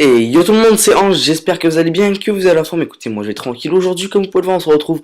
Et yo tout le monde, c'est Ange, j'espère que vous allez bien, que vous avez la forme. Écoutez, moi je vais tranquille. Aujourd'hui, comme vous pouvez le voir, on se retrouve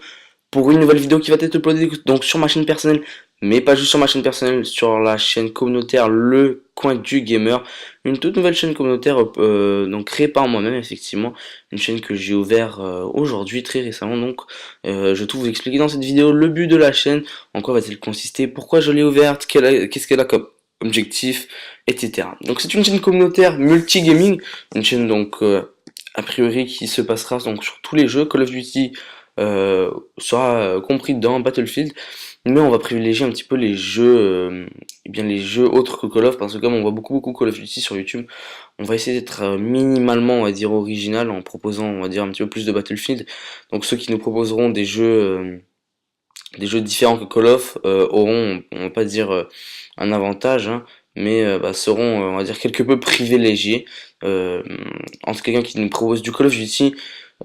pour une nouvelle vidéo qui va être uploadée donc sur ma chaîne personnelle, mais pas juste sur ma chaîne personnelle, sur la chaîne communautaire Le Coin du Gamer. Une toute nouvelle chaîne communautaire donc créée par moi-même, effectivement. Une chaîne que j'ai ouverte aujourd'hui, très récemment. Donc je vais tout vous expliquer dans cette vidéo le but de la chaîne, en quoi va-t-il consister, pourquoi je l'ai ouverte, qu'est-ce qu'elle a comme objectif, etc. Donc c'est une chaîne communautaire multi-gaming, une chaîne donc a priori qui se passera donc sur tous les jeux Call of Duty sera compris dans Battlefield, mais on va privilégier un petit peu les jeux eh bien les jeux autres que Call of, parce que comme on voit beaucoup Call of Duty sur YouTube, on va essayer d'être minimalement, on va dire, original en proposant, on va dire, un petit peu plus de Battlefield. Donc ceux qui nous proposeront des jeux différents que Call of auront, on va pas dire un avantage, hein, mais seront, on va dire, quelque peu privilégiés entre quelqu'un qui nous propose du Call of Duty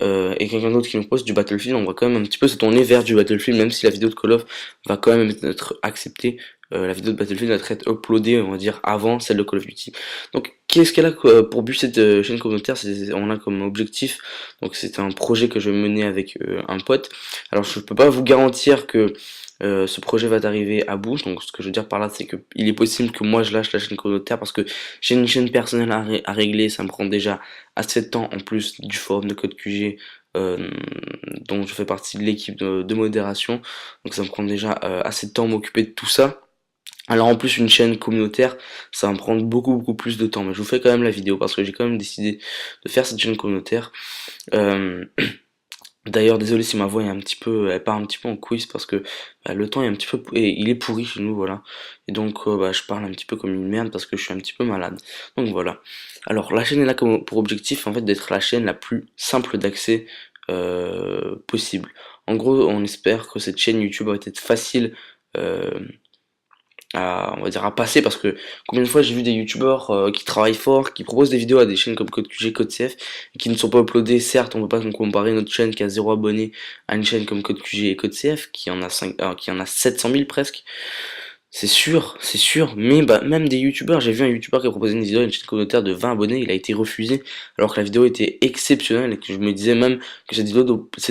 et quelqu'un d'autre qui nous propose du Battlefield. On va quand même un petit peu se tourner vers du Battlefield, même si la vidéo de Call of va quand même être acceptée. La vidéo de Battlefield va être uploadée, on va dire, avant celle de Call of Duty. Donc, qu'est-ce qu'elle a pour but cette chaîne communautaire? On a comme objectif, donc c'est un projet que je vais mener avec un pote. Alors, je peux pas vous garantir que ce projet va arriver à bout. Donc ce que je veux dire par là, c'est que il est possible que moi je lâche la chaîne communautaire parce que j'ai une chaîne personnelle à régler, ça me prend déjà assez de temps en plus du forum de code QG dont je fais partie de l'équipe de modération. Donc ça me prend déjà assez de temps à m'occuper de tout ça. Alors en plus une chaîne communautaire, ça va me prendre beaucoup plus de temps. Mais je vous fais quand même la vidéo parce que j'ai quand même décidé de faire cette chaîne communautaire. Euh, D'ailleurs, désolé si ma voix est un petit peu, elle part un petit peu en quiz parce que le temps est un petit peu, il est pourri chez nous, voilà. Et donc, je parle un petit peu comme une merde parce que je suis un petit peu malade. Donc voilà. Alors, la chaîne est là pour objectif, en fait, d'être la chaîne la plus simple d'accès possible. En gros, on espère que cette chaîne YouTube va être facile euh, on va dire à passer, parce que combien de fois j'ai vu des youtubeurs qui travaillent fort, qui proposent des vidéos à des chaînes comme Code QG, Code CF et qui ne sont pas uploadées. Certes, on peut pas comparer notre chaîne qui a 0 abonné à une chaîne comme Code QG et Code CF qui en a 5, qui en a 700 000 presque. C'est sûr, mais même des youtubeurs, j'ai vu un youtubeur qui a proposé une vidéo à une chaîne communautaire de 20 abonnés, il a été refusé alors que la vidéo était exceptionnelle et que je me disais même que cette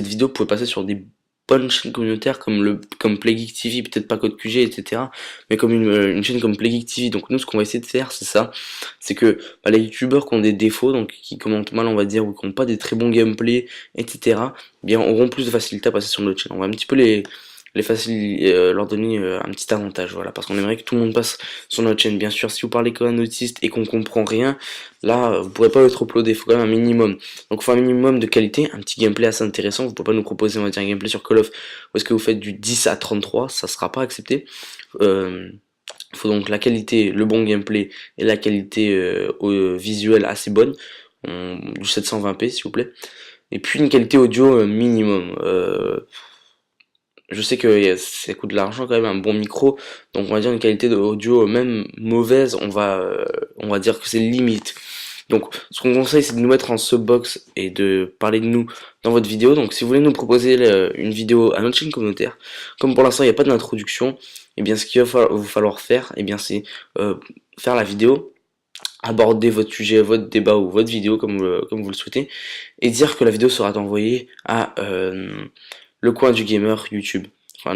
vidéo pouvait passer sur des bonnes chaînes communautaires comme Playgeek TV, peut-être pas Code QG, etc. Mais comme une chaîne comme Playgeek TV. Donc nous, ce qu'on va essayer de faire, c'est ça, c'est que les youtubeurs qui ont des défauts, donc qui commentent mal, on va dire, ou qui n'ont pas des très bons gameplays, etc., eh bien auront plus de facilité à passer sur notre chaîne. On va un petit peu leur donner un petit avantage, voilà, parce qu'on aimerait que tout le monde passe sur notre chaîne. Bien sûr, si vous parlez comme un autiste et qu'on comprend rien, là, vous pourrez pas être uploadé, il faut quand même un minimum. Donc il faut un minimum de qualité, un petit gameplay assez intéressant. Vous pouvez pas nous proposer, on va dire, un gameplay sur Call of, où est-ce que vous faites du 10 à 33, ça sera pas accepté. Il faut donc la qualité, le bon gameplay et la qualité visuelle assez bonne, du 720p s'il vous plaît. Et puis une qualité audio minimum. Je sais que ça coûte de l'argent quand même un bon micro, donc on va dire une qualité d'audio même mauvaise, on va dire que c'est limite. Donc ce qu'on conseille, c'est de nous mettre en subbox et de parler de nous dans votre vidéo. Donc si vous voulez nous proposer une vidéo à notre chaîne communautaire, comme pour l'instant il n'y a pas d'introduction, et bien ce qu'il va vous falloir faire, et bien c'est faire la vidéo, aborder votre sujet, votre débat ou votre vidéo comme vous le souhaitez, et dire que la vidéo sera envoyée à le coin du gamer YouTube. Enfin,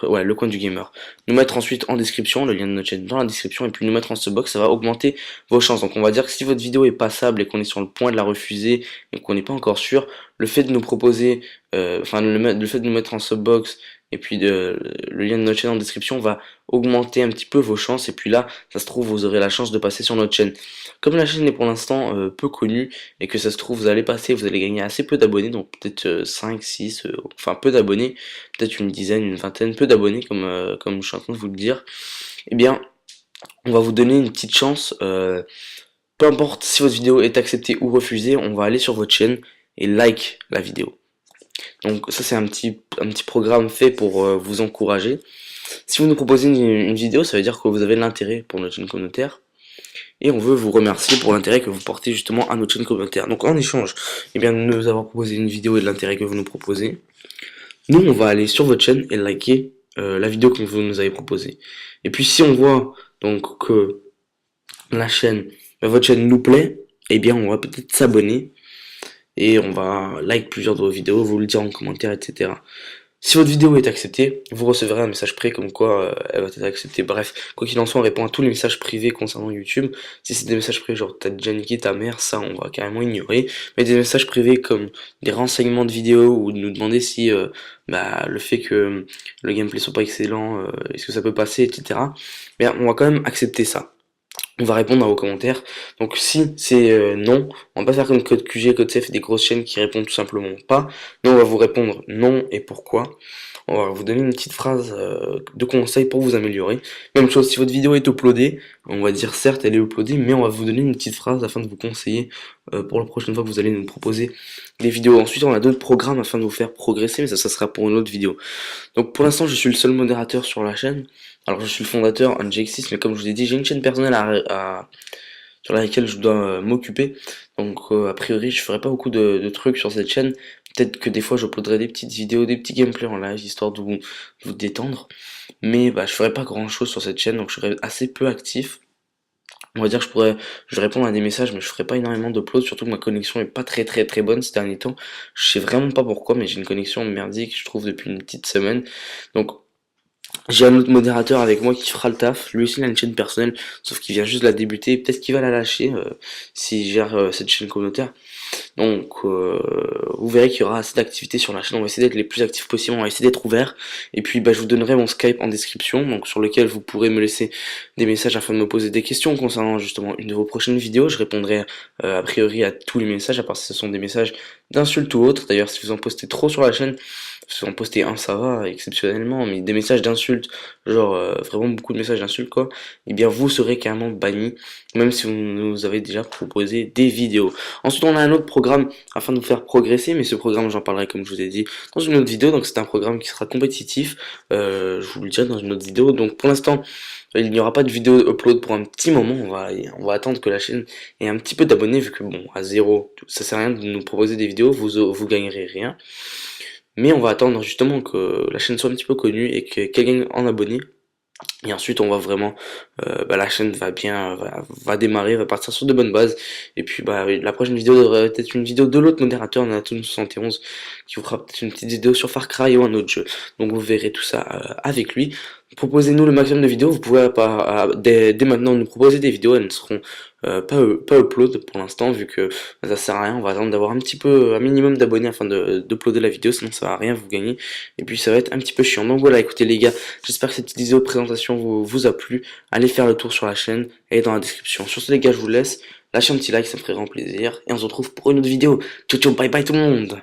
ouais, le coin du gamer. Nous mettre ensuite en description, le lien de notre chaîne dans la description, et puis nous mettre en ce box, ça va augmenter vos chances. Donc on va dire que si votre vidéo est passable et qu'on est sur le point de la refuser et qu'on n'est pas encore sûr, le fait de nous proposer, le fait de nous mettre en subbox et puis le lien de notre chaîne en description va augmenter un petit peu vos chances, et puis là, ça se trouve, vous aurez la chance de passer sur notre chaîne. Comme la chaîne est pour l'instant peu connue, et que ça se trouve, vous allez passer, vous allez gagner assez peu d'abonnés, donc peut-être 5, 6, enfin peu d'abonnés, peut-être une dizaine, une vingtaine, peu d'abonnés, comme je suis en train de vous le dire, eh bien, on va vous donner une petite chance, peu importe si votre vidéo est acceptée ou refusée, on va aller sur votre chaîne et like la vidéo. Donc ça c'est un petit programme fait pour vous encourager. Si vous nous proposez une vidéo, ça veut dire que vous avez l'intérêt pour notre chaîne communautaire. Et on veut vous remercier pour l'intérêt que vous portez justement à notre chaîne communautaire. Donc en échange, eh bien, de nous avoir proposé une vidéo et de l'intérêt que vous nous proposez, nous on va aller sur votre chaîne et liker la vidéo que vous nous avez proposée. Et puis si on voit donc que la chaîne, votre chaîne nous plaît, eh bien on va peut-être s'abonner et on va like plusieurs de vos vidéos, vous le dire en commentaire, etc. Si votre vidéo est acceptée, vous recevrez un message privé comme quoi elle va être acceptée. Bref, quoi qu'il en soit, on répond à tous les messages privés concernant YouTube. Si c'est des messages privés genre t'as déjà niqué ta mère, ça on va carrément ignorer. Mais des messages privés comme des renseignements de vidéos ou de nous demander si le fait que le gameplay soit pas excellent, est-ce que ça peut passer, etc. Bien, on va quand même accepter ça. On va répondre à vos commentaires. Donc si c'est non, on va pas faire comme Code QG, Code CF et des grosses chaînes qui répondent tout simplement pas. Nous on va vous répondre non et pourquoi. On va vous donner une petite phrase de conseil pour vous améliorer. Même chose, si votre vidéo est uploadée, on va dire certes elle est uploadée, mais on va vous donner une petite phrase afin de vous conseiller pour la prochaine fois que vous allez nous proposer des vidéos. Ensuite on a d'autres programmes afin de vous faire progresser, mais ça sera pour une autre vidéo. Donc pour l'instant je suis le seul modérateur sur la chaîne. Alors je suis le fondateur NGX6, mais comme je vous ai dit, j'ai une chaîne personnelle sur laquelle je dois m'occuper. Donc a priori je ferai pas beaucoup de trucs sur cette chaîne. Peut-être que des fois j'uploaderai des petites vidéos, des petits gameplays en live, histoire de vous détendre. Mais je ferai pas grand chose sur cette chaîne, donc je serai assez peu actif. On va dire que je vais répondre à des messages, mais je ferai pas énormément d'uploads, surtout que ma connexion est pas très bonne ces derniers temps. Je sais vraiment pas pourquoi, mais j'ai une connexion merdique, je trouve, depuis une petite semaine. Donc j'ai un autre modérateur avec moi qui fera le taf. Lui aussi il a une chaîne personnelle, sauf qu'il vient juste de la débuter. Peut-être qu'il va la lâcher s'il gère cette chaîne communautaire. Donc vous verrez qu'il y aura assez d'activités sur la chaîne. On va essayer d'être les plus actifs possible. On va essayer d'être ouvert. Et puis je vous donnerai mon Skype en description, donc sur lequel vous pourrez me laisser des messages afin de me poser des questions concernant justement une de vos prochaines vidéos. Je répondrai a priori à tous les messages, à part si ce sont des messages d'insultes ou autres. D'ailleurs si vous en postez trop sur la chaîne, si vous en postez un ça va exceptionnellement, mais des messages d'insultes, genre vraiment beaucoup de messages d'insultes quoi, et bien vous serez carrément banni, même si vous nous avez déjà proposé des vidéos. Ensuite on a un autre programme afin de vous faire progresser, mais ce programme j'en parlerai comme je vous ai dit dans une autre vidéo. Donc c'est un programme qui sera compétitif, je vous le dirai dans une autre vidéo. Donc pour l'instant il n'y aura pas de vidéo upload pour un petit moment. On va attendre que la chaîne ait un petit peu d'abonnés, vu que bon, à zéro ça sert à rien de nous proposer des vidéos, vous gagnerez rien. Mais on va attendre justement que la chaîne soit un petit peu connue et qu'elle gagne en abonnés. Et ensuite on va vraiment, la chaîne va démarrer, va partir sur de bonnes bases. Et puis la prochaine vidéo devrait être une vidéo de l'autre modérateur, Natoon71, qui vous fera peut-être une petite vidéo sur Far Cry ou un autre jeu. Donc vous verrez tout ça avec lui. Proposez-nous le maximum de vidéos, vous pouvez dès maintenant nous proposer des vidéos, elles ne seront pas upload pour l'instant, vu que ça sert à rien. On va attendre d'avoir un minimum d'abonnés afin d'uploader la vidéo, sinon ça va rien vous gagner, et puis ça va être un petit peu chiant. Donc voilà, écoutez les gars, j'espère que cette petite vidéo de présentation vous a plu. Allez faire le tour sur la chaîne, elle est dans la description. Sur ce les gars, je vous laisse, lâchez un petit like, ça me ferait grand plaisir, et on se retrouve pour une autre vidéo. Ciao ciao, bye bye tout le monde.